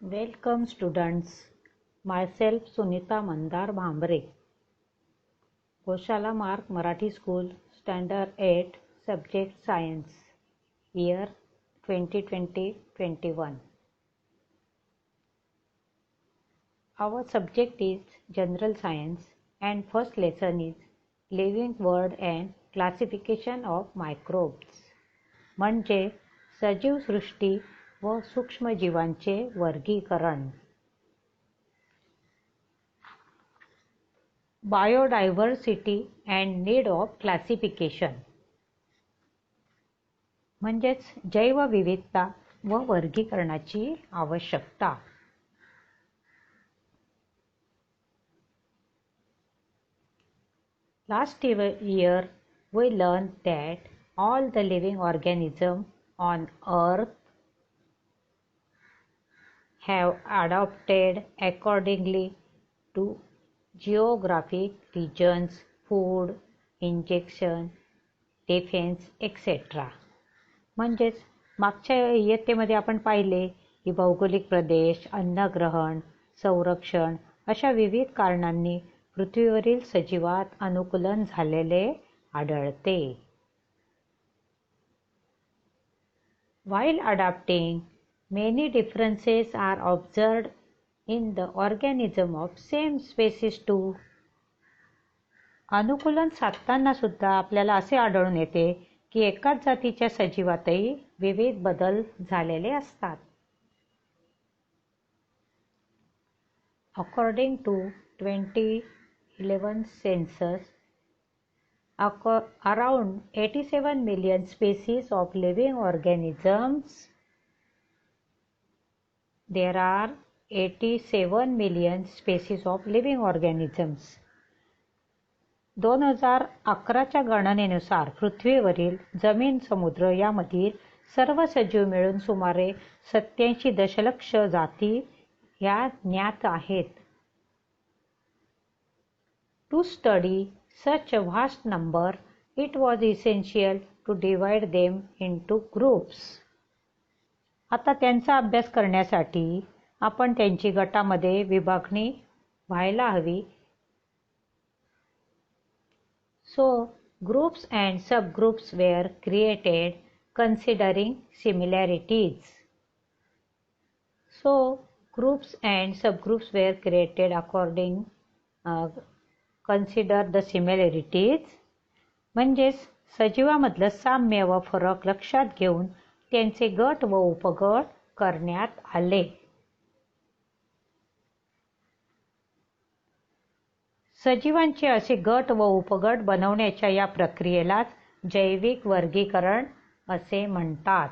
Welcome students. Myself Sunita Mandar Bhambre. Goshala Mark Marathi School, Standard 8, Subject Science, Year 2020-21. Our subject is General Science and first lesson is Living World and Classification of Microbes. म्हणजे सजीव सृष्टी व सूक्ष्मजीवांचे वर्गीकरण. Biodiversity and need of classification म्हणजेच जैवविविधता व वर्गीकरणाची आवश्यकता. Last year we learned that all the living organisms on earth have adapted accordingly to geographic regions, food, injection, defense, etc. म्हणजेच मागच्या इयत्तेमध्ये आपण पाहिले की भौगोलिक प्रदेश, अन्नग्रहण, संरक्षण अशा विविध कारणांनी पृथ्वीवरील सजीवात अनुकूलन झालेले आढळते. While adapting, many differences are observed in the organism of same species too. अनुकूलन साधताना सुद्धा आपल्याला असे आढळून येते की एकाच जातीच्या सजीवातही विविध बदल झालेले असतात. According to 2011 census, around 87 million species of living organisms. There are 87 million species of living organisms. 2011च्या गणनेनुसार पृथ्वीवरील जमीन, समुद्र यामधील सर्व सजीव मिळून सुमारे 87 दशलक्ष जाती ह्या ज्ञात आहेत. To study such a vast number, it was essential to divide them into groups. आता त्यांचा अभ्यास करण्यासाठी आपण त्यांची गटामध्ये विभागणी व्हायला हवी. So, groups and subgroups were created considering similarities. So, groups and subgroups were created according consider the similarities. म्हणजेच सजीवामधलं साम्य व फरक लक्षात घेऊन त्यांचे गट व उपगट करण्यात आले. सजीवांचे असे गट व उपगट बनवण्याच्या या प्रक्रियेलाच जैविक वर्गीकरण असे म्हणतात.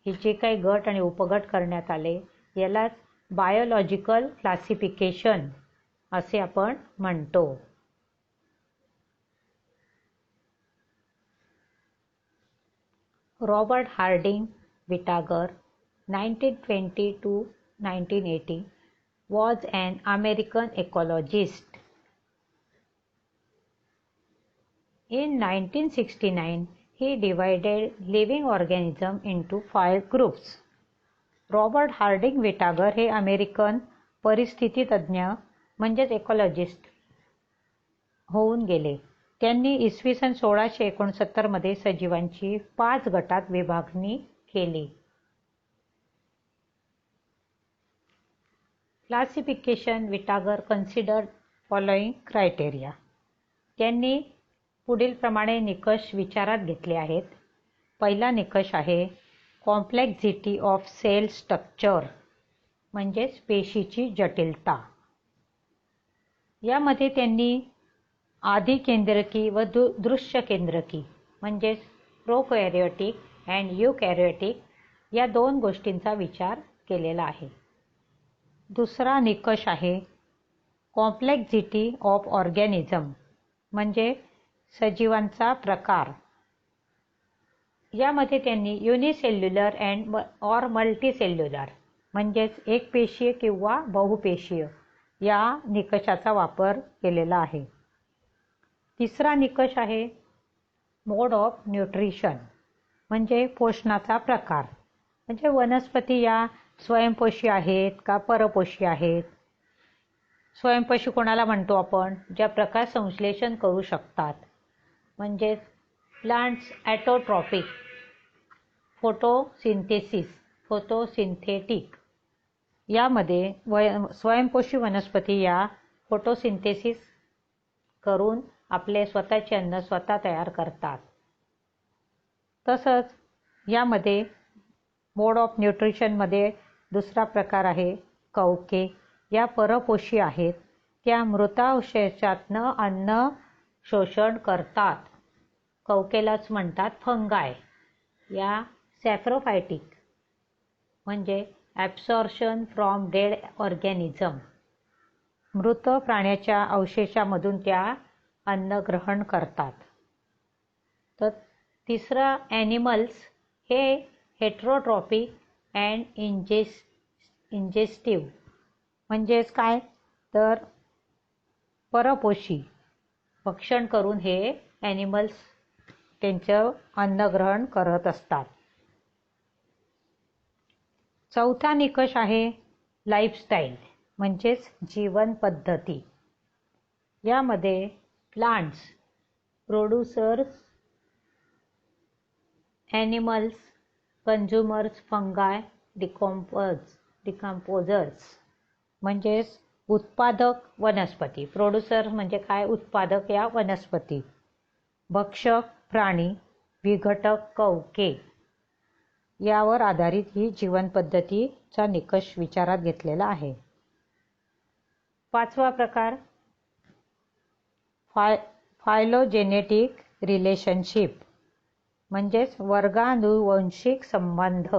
हे जे काही गट आणि उपगट करण्यात आले यालाच बायोलॉजिकल क्लासिफिकेशन असे आपण म्हणतो. Robert Harding Whittaker 1920 to 1980 was an American ecologist. In 1969, he divided living organisms into 5 groups. Robert Harding Whittaker हे अमेरिकन परिस्थितीतज्ञ म्हणजेच इकॉलॉजिस्ट होऊन गेले. त्यांनी इसवी सन 1669 मध्ये सजीवांची 5 गटात विभागणी केली. Classification Whittaker considered following criteria. त्यांनी पुढील प्रमाणे निकष विचारात घेतले आहेत. पहिला निकष आहे कॉम्प्लेक्झिटी ऑफ सेल स्ट्रक्चर म्हणजेच पेशीची जटिलता. यामध्ये त्यांनी आधिकेंद्रकी व दृश्य केंद्रकी म्हणजेच प्रोकॅरियोटिक अँड यूकॅरियोटिक या 2 गोष्टींचा विचार केलेला आहे. दुसरा निकष आहे कॉम्प्लेक्झिटी ऑफ ऑर्गॅनिझम म्हणजे सजीवांचा प्रकार. यामध्ये त्यांनी युनिसेल्युलर अँड ऑर मल्टीसेल्युलर म्हणजेच एकपेशीय किंवा बहुपेशीय या निकषाचा वापर केलेला आहे. तिसरा निकष आहे मोड ऑफ न्यूट्रिशन म्हणजे पोषणाचा प्रकार. म्हणजे वनस्पती या स्वयंपोषी आहेत का परपोषी आहेत? स्वयंपोषी कोणाला म्हणतो आपण? ज्या प्रकाश संश्लेषण करू शकतात, म्हणजे प्लांट्स ॲटोट्रॉपिक, फोटोसिंथेटिक. यामध्ये स्वयंपोषी वनस्पती या फोटोसिंथेसिस करून आपले स्वतःचे अन्न स्वतः तयार करतात. तसंच यामध्ये मोड ऑफ न्यूट्रिशनमध्ये दुसरा प्रकार आहे कवके. या परपोषी आहेत. त्या मृतावशेषातनं अन्न शोषण करतात. कवकेलाच म्हणतात फंगाय. या सॅप्रोफायटिक म्हणजे ॲब्सॉर्प्शन फ्रॉम डेड ऑर्गॅनिझम. मृत प्राण्याच्या अवशेषामधून त्या अन्न ग्रहण करतात. तर तिसरं ॲनिमल्स हे हेट्रोट्रॉपिक अँड इंजेस्टिव्ह. म्हणजेच काय? तर परपोषी. भक्षण करून हे ॲनिमल्स त्यांचं अन्नग्रहण करत असतात. चौथा निकष आहे लाईफस्टाईल म्हणजेच जीवन पद्धती. यामध्ये plants producers, animals consumers, फंगाय decomposers. म्हणजेच उत्पादक वनस्पती. प्रोड्युसर म्हणजे काय? उत्पादक या वनस्पती. भक्षक प्राणी, विघटक कवके. यावर आधारित ही जीवनपद्धतीचा निकष विचारात घेतलेला आहे. पाचवा प्रकार फायलोजेनेटिक रिलेशनशिप म्हणजेच वर्गानुवंशिक संबंध.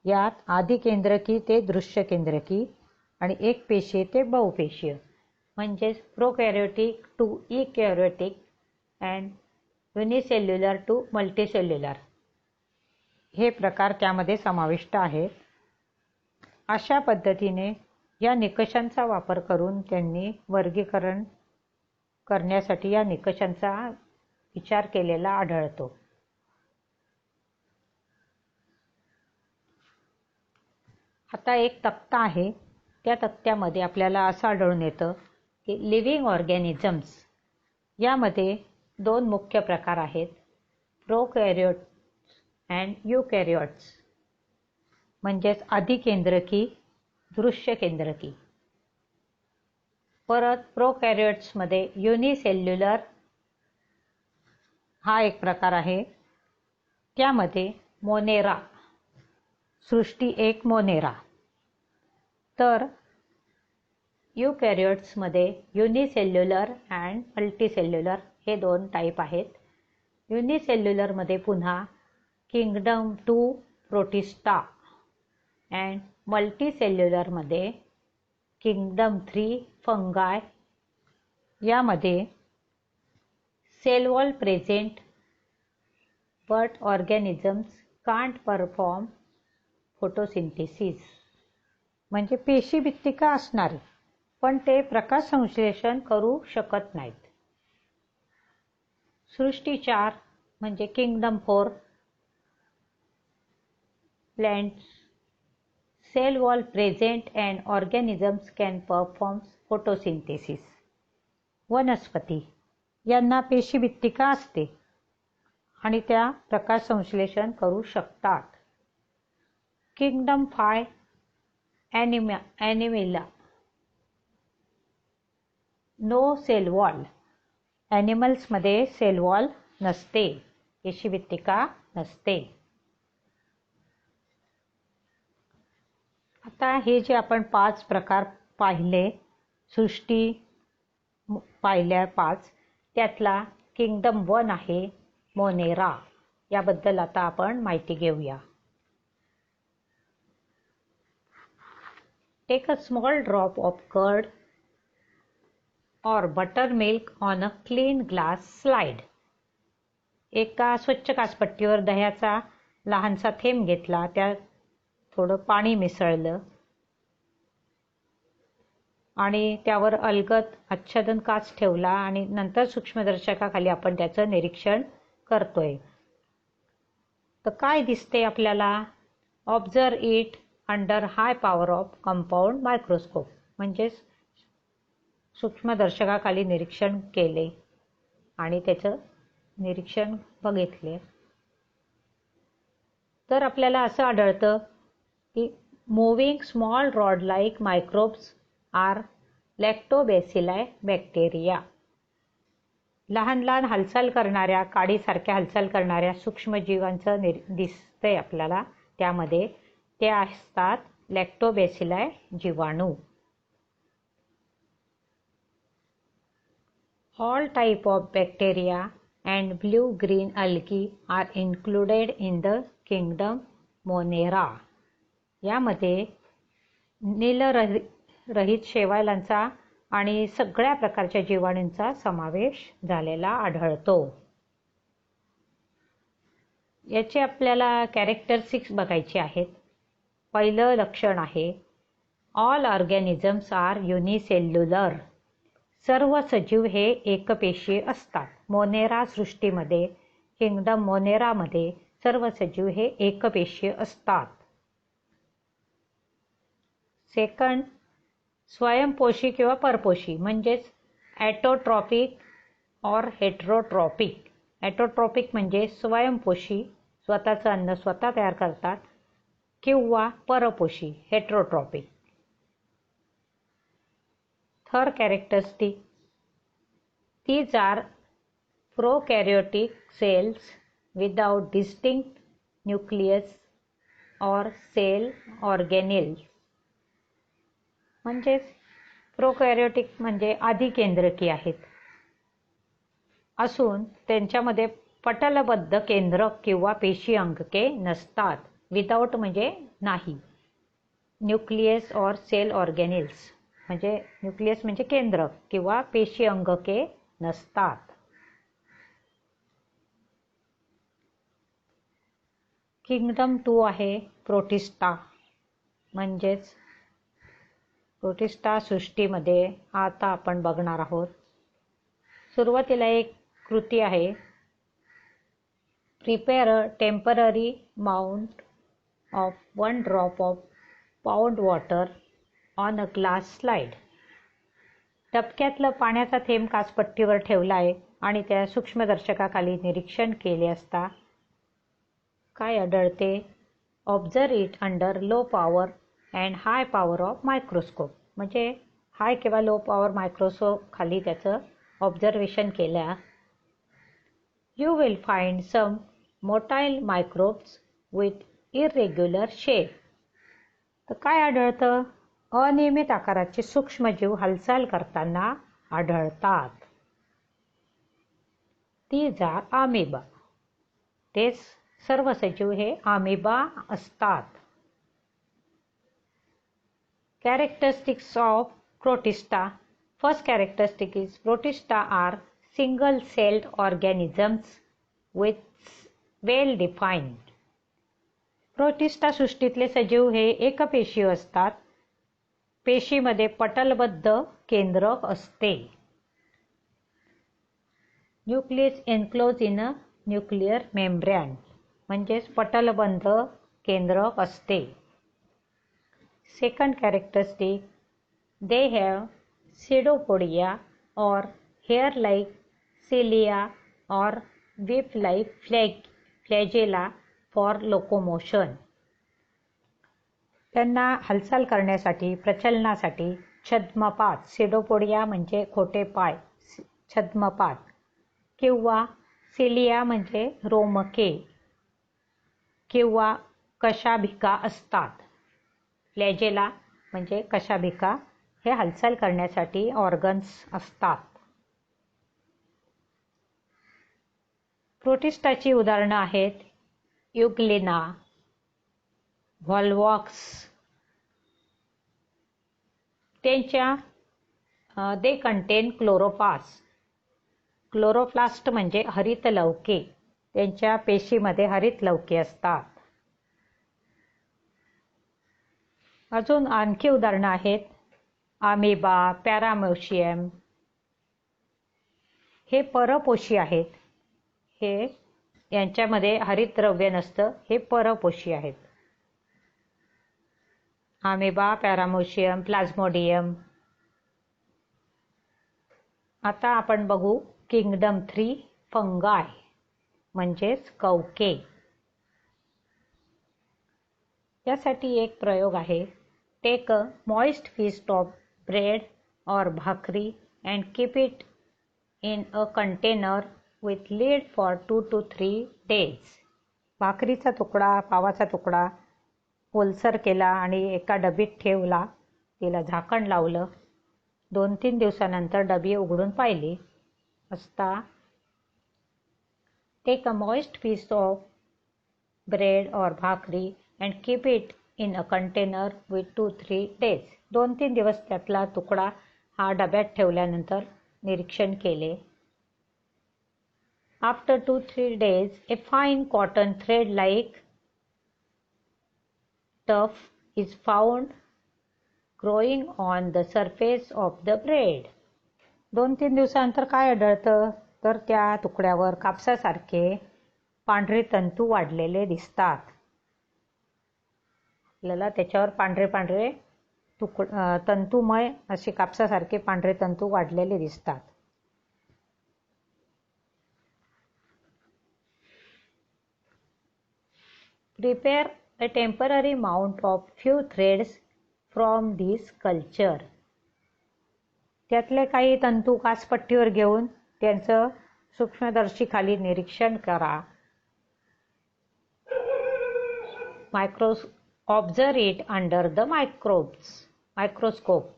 यात आदिकेंद्रकी ते दृश्य केंद्रकी आणि एक पेशीय ते बहुपेशीय म्हणजेच prokaryotic to eukaryotic and unicellular to multicellular हे प्रकार त्यामध्ये समाविष्ट आहेत. अशा पद्धतीने या निकषांचा वापर करून त्यांनी वर्गीकरण करण्यासाठी या निकषांचा विचार केलेला आढळतो. आता एक तक्ता आहे. त्या तक्त्यामध्ये आपल्याला असं आढळून येतं की लिव्हिंग ऑर्गॅनिझम्स यामध्ये दोन मुख्य प्रकार आहेत, प्रोकॅरियोट्स अँड युकॅरियोट्स. म्हणजेच आदिकेंद्रकी, दृश्य केंद्रकी. परत प्रोकॅरियोट्समध्ये युनिसेल्युलर हा एक प्रकार आहे. त्यामध्ये मोनेरा, सृष्टी एक मोनेरा. तर युकॅरियोट्समध्ये युनिसेल्युलर अँड मल्टीसेल्युलर हे दोन टाईप आहेत. युनिसेल्युलरमध्ये पुन्हा किंगडम 2 प्रोटिस्टा अँड मल्टीसेल्युलरमध्ये किंगडम 3 फंगाय. यामध्ये cell wall present but organisms can't perform photosynthesis. म्हणजे पेशीभित्तिका असणारे पण ते प्रकाश संश्लेषण करू शकत नाहीत. सृष्टी 4 म्हणजे kingdom 4 plants cell wall present and organisms can perform photosynthesis. वनस्पती यांना पेशीभित्तिका असते आणि त्या प्रकाश संश्लेषण करू शकतात. Kingdom 5 animalia no cell wall. ॲनिमल्समध्ये सेल वॉल नसते, पेशीभित्तिका नसते. आता हे जे आपण 5 प्रकार पाहिले, सृष्टी पाहिल्या 5, त्यातला किंगडम 1 आहे मोनेरा. याबद्दल आता आपण माहिती घेऊया. Take a small drop of curd or buttermilk on a clean glass slide. एका स्वच्छ काचपट्टीवर दह्याचा लहानसा थेंब घेतला, त्यात थोडं पाणी मिसळलं आणि त्यावर अलगद आच्छादन काच ठेवला आणि नंतर सूक्ष्मदर्शकाखाली आपण त्याचं निरीक्षण करतोय. तर काय दिसते आपल्याला? Observe it under high power of compound microscope, म्हणजेच सूक्ष्मदर्शकाखाली निरीक्षण केले आणि त्याचं निरीक्षण बघितले तर आपल्याला असं आढळतं की moving small rod like microbes are lactobacilli bacteria. लहान लहान हालचाल करणाऱ्या काडीसारख्या हालचाल करणाऱ्या सूक्ष्मजीवांचं दिसतंय आपल्याला. त्यामध्ये ते असतात लॅक्टोबॅसिलाई जीवाणू. All type of bacteria and blue-green algae are included in the kingdom Monera. यामध्ये नीलरहित शैवालांचा आणि सगळ्या प्रकारच्या जीवाणूंचा समावेश झालेला आढळतो. याचे आपल्याला कॅरेक्टरिस्टिक्स बघायचे आहेत. पहिलं लक्षण आहे ऑल ऑर्गॅनिझम्स आर युनिसेल्युलर. सर्व सजीव हे एकपेशीय असतात. मोनेरा सृष्टीमध्ये, किंगडम मोनेरामध्ये सर्व सजीव हे एकपेशीय असतात. सेकंड, स्वयंपोषी किंवा परपोषी म्हणजेच ॲटोट्रॉपिक और हेटेरोट्रॉपिक. ॲटोट्रॉपिक म्हणजे स्वयंपोषी, स्वतःचं अन्न स्वतः तयार करतात, किंवा परपोषी heterotrophic. Third characteristic, these are prokaryotic cells without distinct nucleus or cell organelles. म्हणजेच प्रोकॅरियोटिक म्हणजे आदिकेंद्रकी आहेत असून त्यांच्यामध्ये पटलबद्ध केंद्रक किंवा पेशी अंगके नसतात. विदाउट म्हणजे नाही. न्यूक्लियस और सेल ऑर्गॅनिल्स म्हणजे न्यूक्लियस म्हणजे केंद्रक किंवा पेशी अंगके नसतात. किंगडम 2 आहे प्रोटिस्टा. म्हणजेच प्रोटिस्टा सृष्टीमध्ये आता आपण बघणार आहोत. सुरुवातीला एक कृती आहे, prepare a temporary mount of 1 drop of pond water on a glass slide. टबक्यातलं पाण्याचा थेंब काचपट्टीवर ठेवला आहे आणि त्या सूक्ष्मदर्शकाखाली निरीक्षण केले असता काय आढळते? Observe it under low power and high power of microscope. म्हणजे हाय किंवा लो पॉवर मायक्रोस्कोप खाली त्याचं ऑब्झर्वेशन केल्या. You will find some motile microbes with irregular shape. तर काय आढळतं? अनियमित आकाराचे सूक्ष्मजीव हालचाल करताना आढळतात. These are amoeba. ते सर्व सजीव हे अमिबा असतात. Characteristics of Protista. First characteristic is Protista are single-celled organisms with well-defined. Protista सृष्टीतले सजीव हे एकपेशीय असतात. पेशीमध्ये पटलबद्ध केंद्रक असते. Nucleus enclose in a nuclear membrane म्हणजेच पटलबद्ध केंद्रक असते. Second characteristic, they have pseudopodia और हेअर लाईक सिलिया और whip like flagella for locomotion. त्यांना हालचाल करण्यासाठी, प्रचलनासाठी छद्मपाद, सिडोपोडिया म्हणजे खोटे पाय, छद्मपाद, किंवा सिलिया म्हणजे रोमके किंवा कशाभिका असतात. फ्लॅजेला म्हणजे कशाभिका हे हालचाल करण्यासाठी ऑर्गन्स असतात. प्रोटिस्टाची उदाहरणं आहेत युग्लिना, व्हॉल्वॉक्स. त्यांच्या दे कंटेन क्लोरोप्लास्ट. क्लोरोप्लास्ट म्हणजे हरित लवके. त्यांच्या पेशीमध्ये हरित लवके असतात. अजून आणखी उदाहरणं आहेत अमिबा, पॅरामोशियम. हे परपोषी आहेत. हे यांच्यामध्ये हरितद्रव्य नसतं. हे परपोषी आहेत. Amoeba, paramecium, plasmodium. आता आपण बघू किंगडम 3 फंगाय म्हणजेच कवके. यासाठी एक प्रयोग आहे. Take a moist piece of bread और भाकरी and keep it in a container with lid for 2 to 3 days. भाकरीचा तुकडा, पावाचा तुकडा ओलसर केला आणि एका डबीत ठेवला, तिला झाकण लावलं. 2-3 दिवसानंतर डबी उघडून पाहिली असता take a moist piece of bread और भाकरी and keep it in a container with 2-3 days. 2-3 दिवस त्यातला तुकडा हा डब्यात ठेवल्यानंतर निरीक्षण केले. After 2-3 days, a fine cotton thread-like tuft is found growing on the surface of the bread. 2-3 दिवसानंतर काय आढळतं तर त्या तुकड्यावर कापसासारखे पांढरे तंतू वाढलेले दिसतात. आपल्याला त्याच्यावर पांढरे पांढरे तंतुमय असे कापसासारखे पांढरे तंतू वाढलेले दिसतात. Prepare a temporary mount of few threads from this culture. त्यातले काही तंतू काचपट्टीवर घेऊन त्यांचं सूक्ष्मदर्शीखाली निरीक्षण करा. Observe it under the microscope.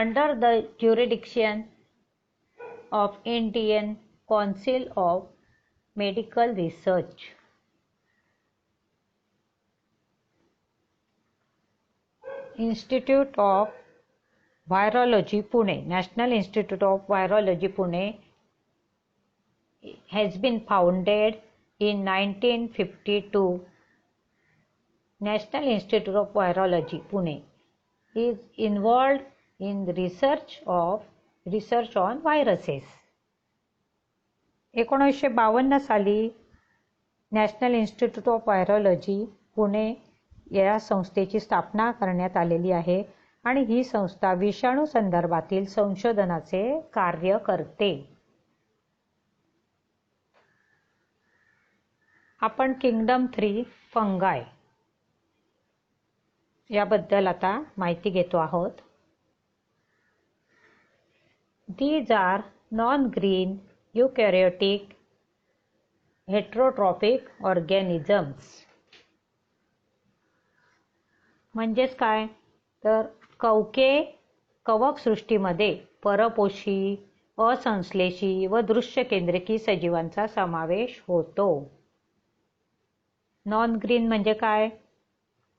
Under the jurisdiction of Indian Council of Medical Research. Institute of Virology Pune, National Institute of Virology Pune has been founded in 1952. National Institute of Virology Pune is involved in the research on viruses. 1952 साली national institute of virology Pune या संस्थेची स्थापना करण्यात आलेली आहे आणि ही संस्था विषाणू संदर्भातील संशोधनाचे कार्य करते. आपण किंगडम 3 फंगाय याबद्दल आता माहिती घेतो आहोत. These are non-green eukaryotic heterotrophic organisms. म्हणजेच काय तर कवके कवक सृष्टीमध्ये परपोषी, असंश्लेषी व दृश्य केंद्रकी सजीवांचा समावेश होतो. नॉन ग्रीन म्हणजे काय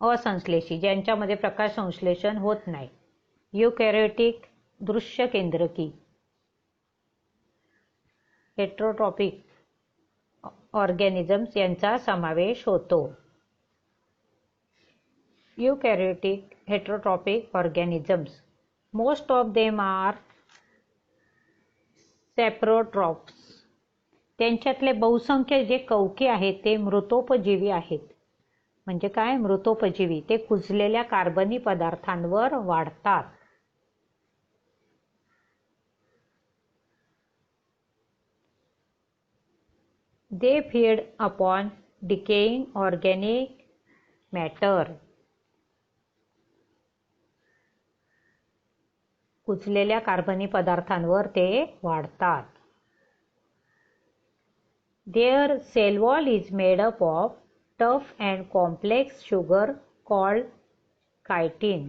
असंश्लेषी, ज्यांच्यामध्ये प्रकाश संश्लेषण होत नाही. युकॅरियोटिक दृश्य केंद्रकी, हेटरोट्रॉपिक ऑर्गॅनिझम्स यांचा समावेश होतो. Eukaryotic heterotrophic organisms. Most of them are saprotrophs. त्यांच्यातले बहुसंख्य जे कवके आहेत ते मृतोपजीवी आहेत. म्हणजे काय मृतोपजीवी, ते कुजलेल्या कार्बनी पदार्थांवर वाढतात. They feed upon decaying organic matter. कुजलेल्या कार्बनी पदार्थांवर ते वाढतात. Their cell wall is made up of tough and complex sugar called chitin.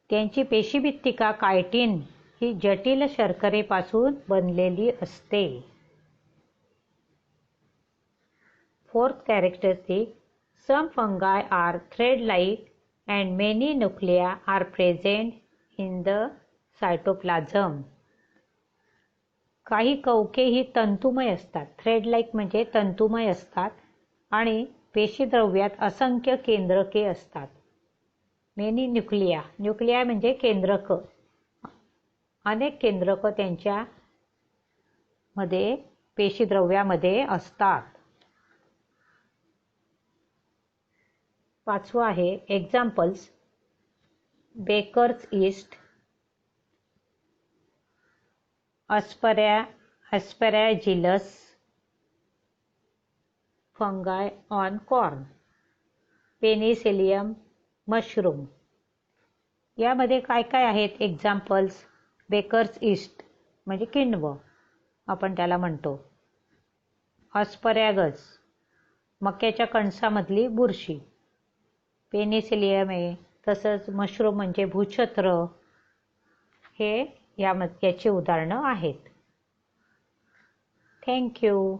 त्यांची पेशीभित्तिका कायटिन ही जटिल शर्करेपासून बनलेली असते. Fourth characteristic, some fungi are thread-like and many nuclei are present in the cytoplasm. काही कवके ही तंतुमय असतात. थ्रेड लाईक म्हणजे तंतुमय असतात आणि पेशीद्रव्यात असंख्य केंद्रके असतात. मेनी न्यूक्लिया, न्यूक्लिया म्हणजे केंद्रक, अनेक केंद्रक त्यांच्या मध्ये पेशीद्रव्यामध्ये असतात. 5 आहे examples. Baker's yeast, aspergillus fungi on corn, penicillium mushroom. यामध्ये काय काय आहेत एक्झाम्पल्स? बेकर्स ईस्ट म्हणजे किण्व आपण त्याला म्हणतो. अस्परॅगस मक्याच्या कणसामधली बुरशी. पेनिसिलियम आहे. तसंच मशरूम म्हणजे भूछत्र. हे याची उदाहरणं आहेत. थँक्यू.